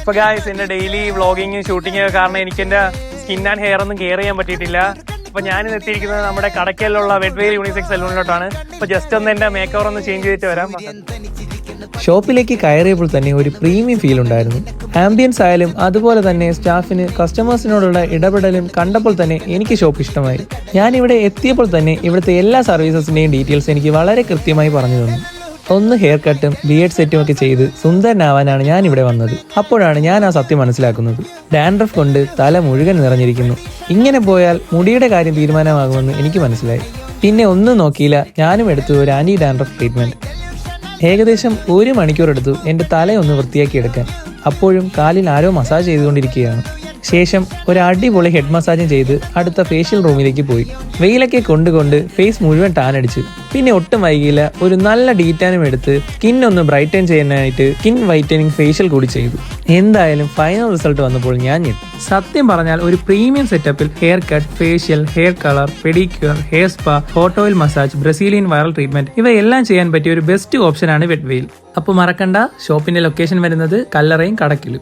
അപ്പൊ ഗായ്സ്, എന്റെ daily vlogging shooting കാരണം എനിക്ക് എന്റെ സ്കിൻ ആൻഡ് ഹെയർ ഒന്നും കെയർ ചെയ്യാൻ പറ്റിയിട്ടില്ല. അപ്പൊ ഞാനിന്ന് എത്തിയിരിക്കുന്നത് നമ്മുടെ കടക്കലിലുള്ള വെഡ്വേൽ യൂണിസെക്സ് സലൂണിലോട്ടാണ്. അപ്പൊ ജസ്റ്റ് ഒന്ന് എന്റെ മേക്ക് ഓവർ ഒന്ന് ചേഞ്ച് ചെയ്തിട്ട് വരാം. ഷോപ്പിലേക്ക് കയറിയപ്പോൾ തന്നെ ഒരു പ്രീമിയം ഫീൽ ഉണ്ടായിരുന്നു. ആംബിയൻസ് ആയാലും അതുപോലെ തന്നെ സ്റ്റാഫിന് കസ്റ്റമേഴ്സിനോടുള്ള ഇടപെടലും കണ്ടപ്പോൾ തന്നെ എനിക്ക് ഷോപ്പ് ഇഷ്ടമായി. ഞാനിവിടെ എത്തിയപ്പോൾ തന്നെ ഇവിടുത്തെ എല്ലാ സർവീസസിൻ്റെയും ഡീറ്റെയിൽസ് എനിക്ക് വളരെ കൃത്യമായി പറഞ്ഞു തന്നു. ഒന്ന് ഹെയർ കട്ടും ബിയർഡ് സെറ്റും ഒക്കെ ചെയ്ത് സുന്ദരനാവാനാണ് ഞാൻ ഇവിടെ വന്നത്. അപ്പോഴാണ് ഞാൻ ആ സത്യം മനസ്സിലാക്കുന്നത്. ഡാൻഡ്രഫ് കൊണ്ട് തല മുഴുവൻ നിറഞ്ഞിരിക്കുന്നു. ഇങ്ങനെ പോയാൽ മുടിയുടെ കാര്യം തീരുമാനമാകുമെന്ന് എനിക്ക് മനസ്സിലായി. പിന്നെ ഒന്നും നോക്കിയില്ല, ഞാനും എടുത്തു ഒരു ആൻറ്റി ഡാൻഡ്രഫ് ട്രീറ്റ്മെൻറ്റ്. ഏകദേശം 1 മണിക്കൂർ എടുത്തു എൻ്റെ തലയൊന്ന് വൃത്തിയാക്കി എടുക്കാൻ. അപ്പോഴും കാലിൽ ആരോ മസാജ് ചെയ്തുകൊണ്ടിരിക്കുകയാണ്. ശേഷം ഒരു അടിപൊളി ഹെഡ് മസാജും ചെയ്ത് അടുത്ത ഫേഷ്യൽ റൂമിലേക്ക് പോയി. വെയിലൊക്കെ കൊണ്ടുകൊണ്ട് ഫേസ് മുഴുവൻ ടാൻ അടിച്ചു. പിന്നെ ഒട്ടും വൈകിയില്ല, ഒരു നല്ല ഡീറ്റാനും എടുത്ത് സ്കിൻ ഒന്ന് ബ്രൈറ്റൻ ചെയ്യാനായിട്ട് സ്കിൻ വൈറ്റനിങ് ഫേഷ്യൽ കൂടി ചെയ്തു. എന്തായാലും ഫൈനൽ റിസൾട്ട് വന്നപ്പോൾ ഞാൻ ഞെട്ടി. സത്യം പറഞ്ഞാൽ ഒരു പ്രീമിയം സെറ്റപ്പിൽ hair cut, facial, hair colour, pedicure, hair spa, hot oil massage, Brazilian viral treatment ഇവയെല്ലാം ചെയ്യാൻ പറ്റിയ ഒരു ബെസ്റ്റ് ഓപ്ഷനാണ് വെഡ്വേൽ. അപ്പോൾ മറക്കണ്ട, ഷോപ്പിന്റെ ലൊക്കേഷൻ വരുന്നത് കല്ലറയും കടക്കിലും.